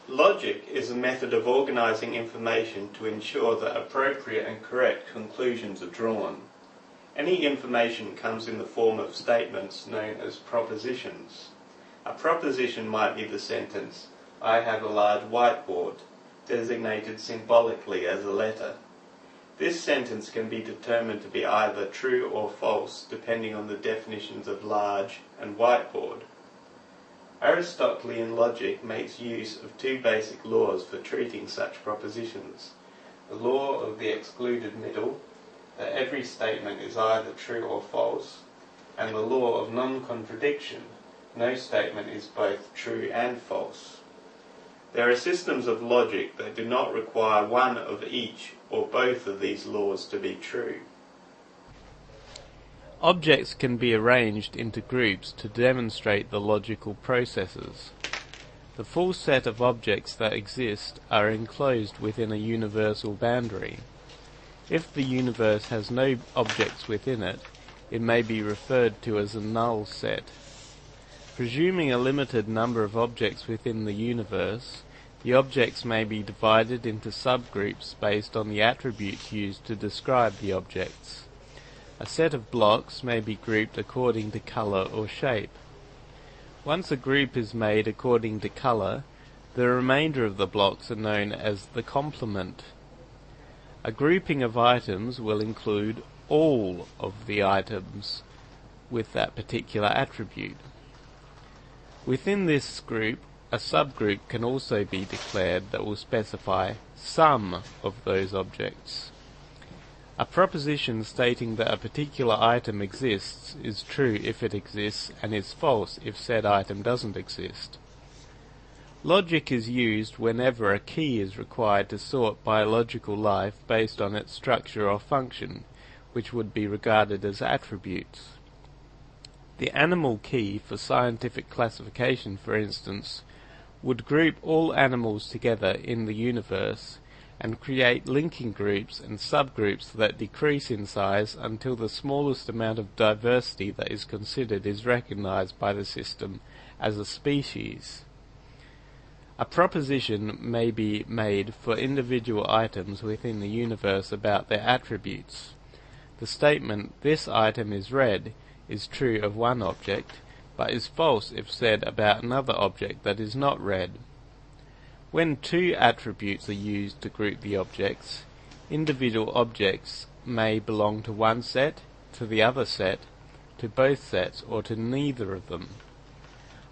Logic is a method of organizing information to ensure that appropriate and correct conclusions are drawn. Any information comes in the form of statements known as propositions. A proposition might be the sentence, "I have a large whiteboard," designated symbolically as a letter. This sentence can be determined to be either true or false depending on the definitions of large and whiteboard. Aristotlean logic makes use of two basic laws for treating such propositions. The law of the excluded middle, that every statement is either true or false, and the law of non-contradiction, no statement is both true and false. There are systems of logic that do not require one of each or both of these laws to be true. Objects can be arranged into groups to demonstrate the logical processes. The full set of objects that exist are enclosed within a universal boundary. If the universe has no objects within it, it may be referred to as a null set. Presuming a limited number of objects within the universe, the objects may be divided into subgroups based on the attributes used to describe the objects. A set of blocks may be grouped according to color or shape. Once a group is made according to color, the remainder of the blocks are known as the complement. A grouping of items will include all of the items with that particular attribute. Within this group, a subgroup can also be declared that will specify some of those objects. A proposition stating that a particular item exists is true if it exists and is false if said item doesn't exist. Logic is used whenever a key is required to sort biological life based on its structure or function, which would be regarded as attributes. The animal key for scientific classification, for instance, would group all animals together in the universe and create linking groups and subgroups that decrease in size until the smallest amount of diversity that is considered is recognized by the system as a species. A proposition may be made for individual items within the universe about their attributes. The statement, "This item is red," is true of one object, but is false if said about another object that is not red. When two attributes are used to group the objects, individual objects may belong to one set, to the other set, to both sets, or to neither of them.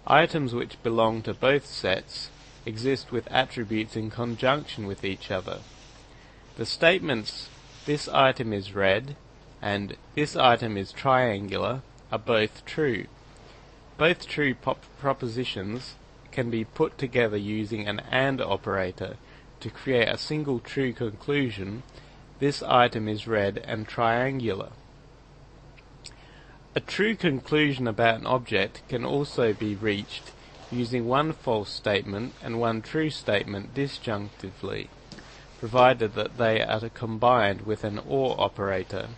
Items which belong to both sets exist with attributes in conjunction with each other. The statements, "This item is red," and "This item is triangular," are both true. Both true propositions can be put together using an AND operator to create a single true conclusion, "This item is red and triangular." A true conclusion about an object can also be reached using one false statement and one true statement disjunctively, provided that they are combined with an OR operator.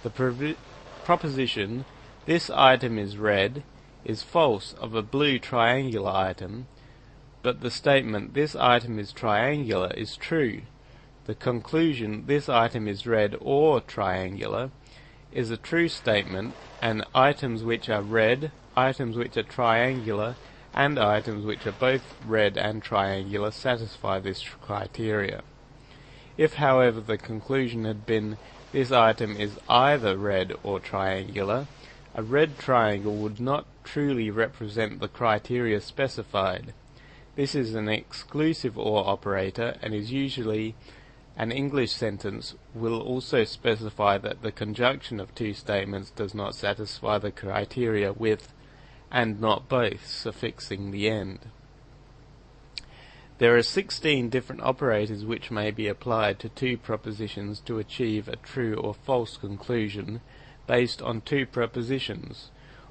The proposition, "This item is red," is false of a blue triangular item, but the statement, "This item is triangular," is true. The conclusion, "This item is red or triangular," is a true statement, and items which are red, items which are triangular, and items which are both red and triangular satisfy this criteria. If, however, the conclusion had been, "This item is either red or triangular," a red triangle would not truly represent the criteria specified. This is an exclusive OR operator and is usually an English sentence will also specify that the conjunction of two statements does not satisfy the criteria with "and not both" suffixing the end. There are 16 different operators which may be applied to two propositions to achieve a true or false conclusion based on two propositions,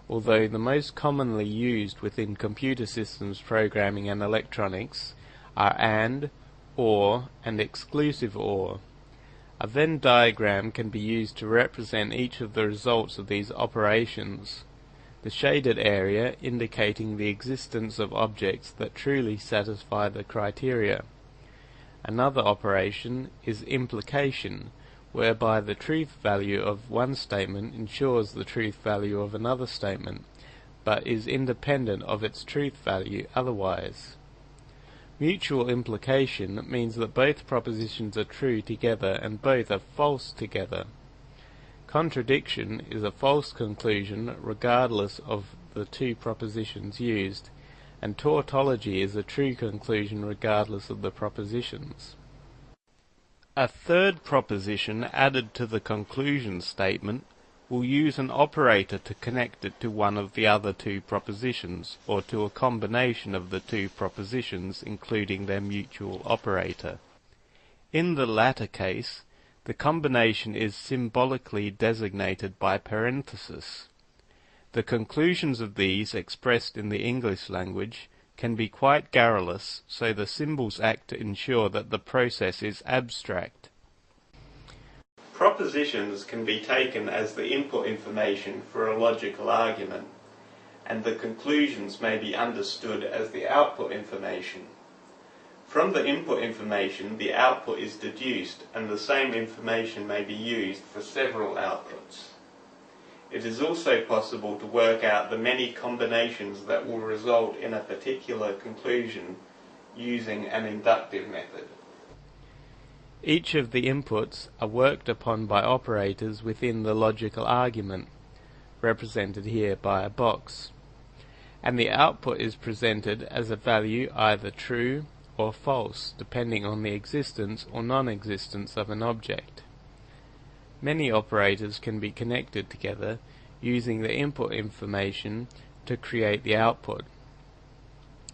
although the most commonly used within computer systems programming and electronics are AND, OR, and exclusive OR. A Venn diagram can be used to represent each of the results of these operations. the shaded area indicating the existence of objects that truly satisfy the criteria. Another operation is implication, whereby the truth value of one statement ensures the truth value of another statement, but is independent of its truth value otherwise. Mutual implication means that both propositions are true together and both are false together. Contradiction is a false conclusion regardless of the two propositions used, and tautology is a true conclusion regardless of the propositions. A third proposition added to the conclusion statement will use an operator to connect it to one of the other two propositions, or to a combination of the two propositions including their mutual operator. In the latter case, the combination is symbolically designated by parenthesis. The conclusions of these, expressed in the English language, can be quite garrulous, so the symbols act to ensure that the process is abstract. Propositions can be taken as the input information for a logical argument, and the conclusions may be understood as the output information. From the input information, the output is deduced, and the same information may be used for several outputs. It is also possible to work out the many combinations that will result in a particular conclusion using an inductive method. Each of the inputs are worked upon by operators within the logical argument, represented here by a box, and the output is presented as a value either true or false, depending on the existence or non-existence of an object. Many operators can be connected together using the input information to create the output.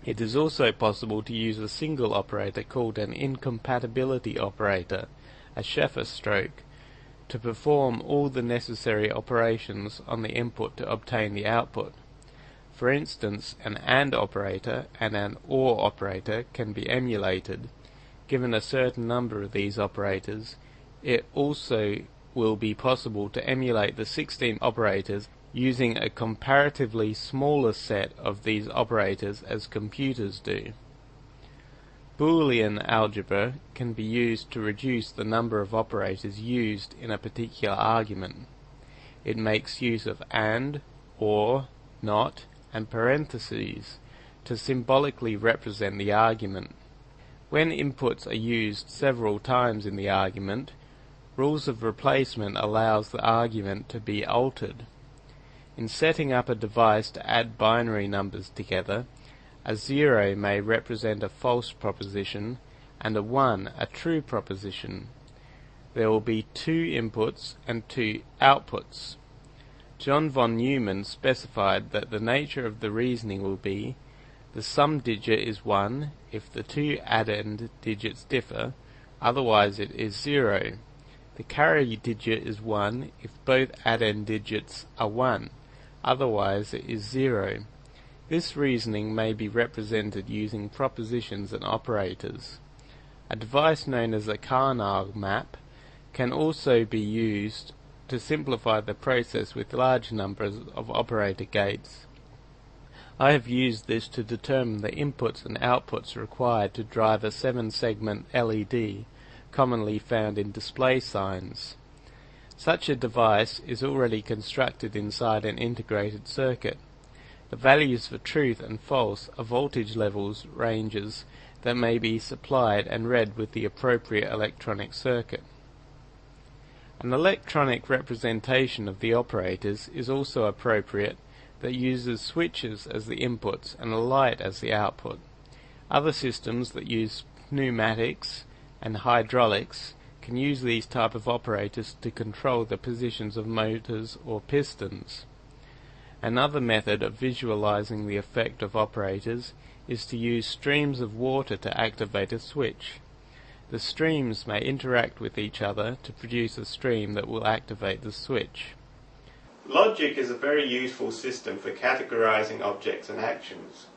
It is also possible to use a single operator called an incompatibility operator, a Sheffer stroke, to perform all the necessary operations on the input to obtain the output. For instance, an AND operator and an OR operator can be emulated. Given a certain number of these operators, it also will be possible to emulate the 16 operators using a comparatively smaller set of these operators as computers do. Boolean algebra can be used to reduce the number of operators used in a particular argument. It makes use of AND, OR, NOT, and parentheses to symbolically represent the argument. When inputs are used several times in the argument, rules of replacement allows the argument to be altered. In setting up a device to add binary numbers together, a 0 may represent a false proposition and a 1 a true proposition. There will be 2 inputs and 2 outputs. John von Neumann specified that the nature of the reasoning will be: the sum digit is 1 if the 2 addend digits differ, otherwise it is 0. The carry digit is 1 if both addend digits are 1, otherwise it is 0. This reasoning may be represented using propositions and operators. A device known as a Karnaugh map can also be used to simplify the process with large numbers of operator gates. I have used this to determine the inputs and outputs required to drive a 7-segment LED, commonly found in display signs. Such a device is already constructed inside an integrated circuit. The values for truth and false are voltage levels ranges that may be supplied and read with the appropriate electronic circuit. An electronic representation of the operators is also appropriate that uses switches as the inputs and a light as the output. Other systems that use pneumatics and hydraulics can use these type of operators to control the positions of motors or pistons. Another method of visualizing the effect of operators is to use streams of water to activate a switch. The streams may interact with each other to produce a stream that will activate the switch. Logic is a very useful system for categorizing objects and actions.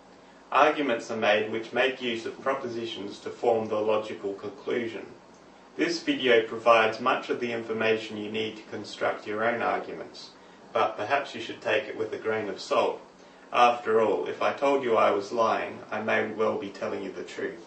Arguments are made which make use of propositions to form the logical conclusion. This video provides much of the information you need to construct your own arguments, but perhaps you should take it with a grain of salt. After all, if I told you I was lying, I may well be telling you the truth.